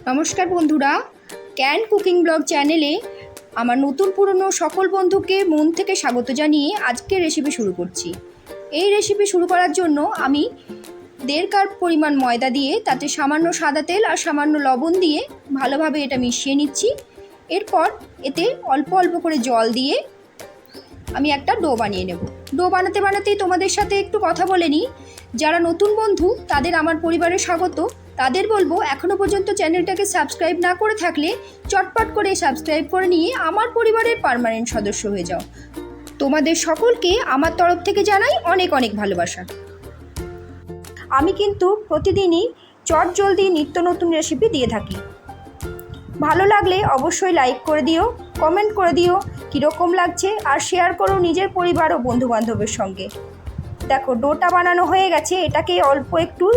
নমস্কার বন্ধুরা, can cooking blog চ্যানেলে আমার নতুন পুরনো সকল বন্ধুকে মন থেকে স্বাগত জানিয়ে আজকের রেসিপি শুরু করছি। এই রেসিপি শুরু করার জন্য আমি 1.5 কাপ পরিমাণ ময়দা দিয়ে তাতে সামান্য সাদা তেল আর সামান্য লবণ দিয়ে ভালোভাবে এটা মিশিয়ে নিচ্ছি। এরপর এতে অল্প অল্প করে জল দিয়ে আমি একটা ডো বানিয়ে নেব। ডো বানাতে বানাতেই তোমাদের সাথে একটু কথা বলে নিই। যারা নতুন বন্ধু তাদের আমার পরিবারে স্বাগত। তাদের বলবো এখনও পর্যন্ত চ্যানেলটাকে সাবস্ক্রাইব না করে থাকলে চটপট করে সাবস্ক্রাইব করে নিয়ে আমার পরিবারের পার্মানেন্ট সদস্য হয়ে যাও। তোমাদের সকলকে আমার তরফ থেকে জানাই অনেক অনেক ভালোবাসা। আমি কিন্তু প্রতিদিনই চটজলদি নিত্য নতুন রেসিপি দিয়ে থাকি। ভালো লাগলে অবশ্যই লাইক করে দিও, কমেন্ট করে দিও কীরকম লাগছে, আর শেয়ার করো নিজের পরিবার ও বন্ধুবান্ধবের সঙ্গে। দেখো ডোটা বানানো হয়ে গেছে। এটাকে অল্প একটু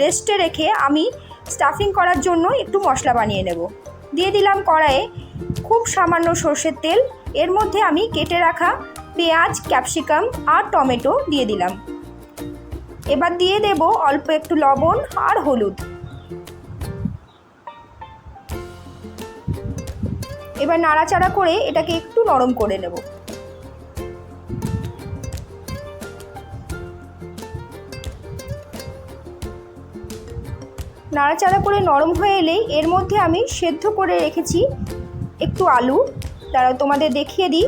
রেস্টে রেখে আমি স্টাফিং করার জন্য একটু মশলা বানিয়ে নেব। দিয়ে দিলাম কড়াইয়ে খুব সামান্য সর্ষের তেল। এর মধ্যে আমি কেটে রাখা পেঁয়াজ, ক্যাপসিকাম আর টমেটো দিয়ে দিলাম। এবার দিয়ে দেব অল্প একটু লবণ আর হলুদ। এবার নাড়াচাড়া করে এটাকে একটু নরম করে নেব। নাড়াচাড়া করে নরম হয়ে এলেই এর মধ্যে আমি সেদ্ধ করে রেখেছি একটু আলু। তারা তোমাদের দেখিয়ে দিই।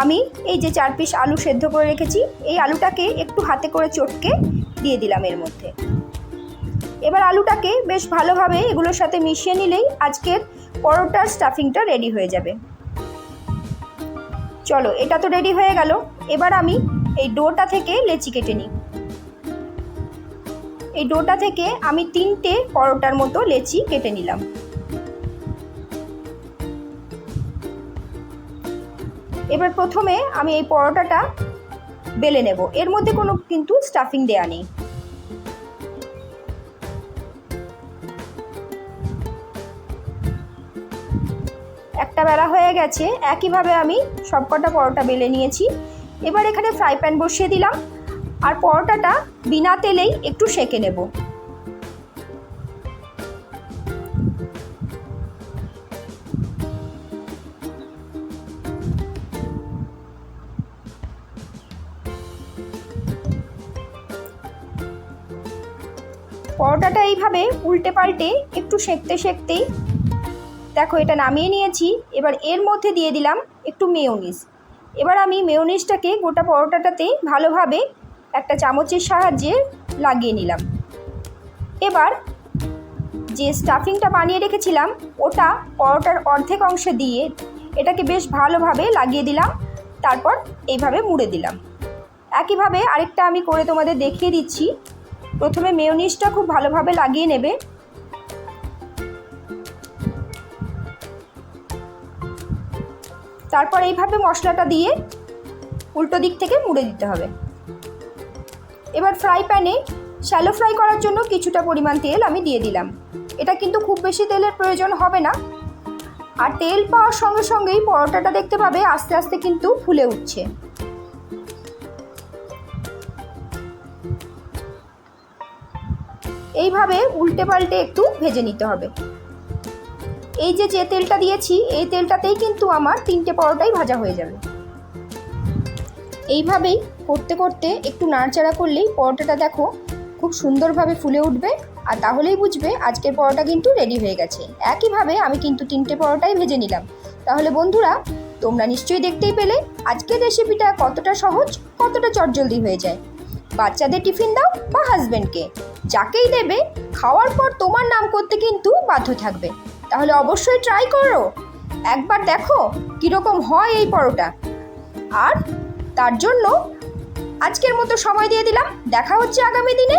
আমি এই যে 4 পিস আলু সেদ্ধ করে রেখেছি, এই আলুটাকে একটু হাতে করে চটকে দিয়ে দিলাম এর মধ্যে। এবার আলুটাকে বেশ ভালোভাবে এগুলোর সাথে মিশিয়ে নিলেই আজকের পরোটার স্টাফিংটা রেডি হয়ে যাবে। চলো, এটা তো রেডি হয়ে গেল। এবার আমি এই ডোটা থেকে লেচি কেটে নিই। এই ডোটা থেকে আমি 3টে পরোটার মতো লেচি কেটে নিলাম। এবার প্রথমে আমি এই পরোটাটা বেলে নেব। এর মধ্যে কোনো কিন্তু স্টাফিং দেয়া নেই। একটা বেলা হয়ে গেছে। একইভাবে আমি সবকটা পরোটা বেলে নিয়েছি। এবার এখানে ফ্রাই প্যান বসিয়ে দিলাম আর পরোটাটা বিনা তেলেই একটু সেঁকে নেব। পরোটাটা এইভাবে উল্টে পাল্টে একটু সেঁকতে সেঁকতেই দেখো এটা নামিয়ে নিয়েছি। এবার এর মধ্যে দিয়ে দিলাম একটু মেয়োনিজ। এবার আমি মেয়োনিজটাকে গোটা পরোটাটাতে ভালোভাবে একটা চামচের সাহায্যে লাগিয়ে নিলাম। এবার যে স্টাফিংটা বানিয়ে রেখেছিলাম ওটা পরোটার অর্ধেক অংশে দিয়ে এটাকে বেশ ভালোভাবে লাগিয়ে দিলাম। তারপর এইভাবে মুড়ে দিলাম। একইভাবে আরেকটা আমি করে তোমাদের দেখিয়ে দিচ্ছি। প্রথমে মেয়োনিজটা খুব ভালোভাবে লাগিয়ে নেবে। তারপর এইভাবে মশলাটা দিয়ে উল্টো দিক থেকে মুড়ে দিতে হবে। এবার ফ্রাই প্যানে শ্যালো ফ্রাই করার জন্য কিছুটা পরিমাণ তেল আমি দিয়ে দিলাম। এটা কিন্তু খুব বেশি তেলের প্রয়োজন হবে না। আর তেল পাওয়ার সঙ্গে সঙ্গেই পরোটাটা দেখতে পাবে আস্তে আস্তে কিন্তু ফুলে উঠছে। এইভাবে উল্টে পাল্টে একটু ভেজে নিতে হবে। এই যে তেলটা দিয়েছি এই তেলটাতেই কিন্তু আমার 3টে পরোটাই ভাজা হয়ে যাবে। এইভাবেই করতে করতে একটু নাড়াচাড়া করলেই পরোটাটা দেখো খুব সুন্দরভাবে ফুলে উঠবে। আর তাহলেই বুঝবে আজকের পরোটা কিন্তু রেডি হয়ে গেছে। একইভাবে আমি কিন্তু 3টে পরোটাই ভেজে নিলাম। তাহলে বন্ধুরা তোমরা নিশ্চয়ই দেখতেই পেলে আজকের রেসিপিটা কতটা সহজ, কতটা চটজলদি হয়ে যায়। বাচ্চাদের টিফিন দাও বা হাজব্যান্ডকে, যাকেই দেবে খাওয়ার পর তোমার নাম করতে কিন্তু বাধ্য থাকবে। তাহলে অবশ্যই ট্রাই করো, একবার দেখো কীরকম হয় এই পরোটা। আর তার জন্য আজকের মতো সময় দিয়ে দিলাম। দেখা হচ্ছে আগামী দিনে।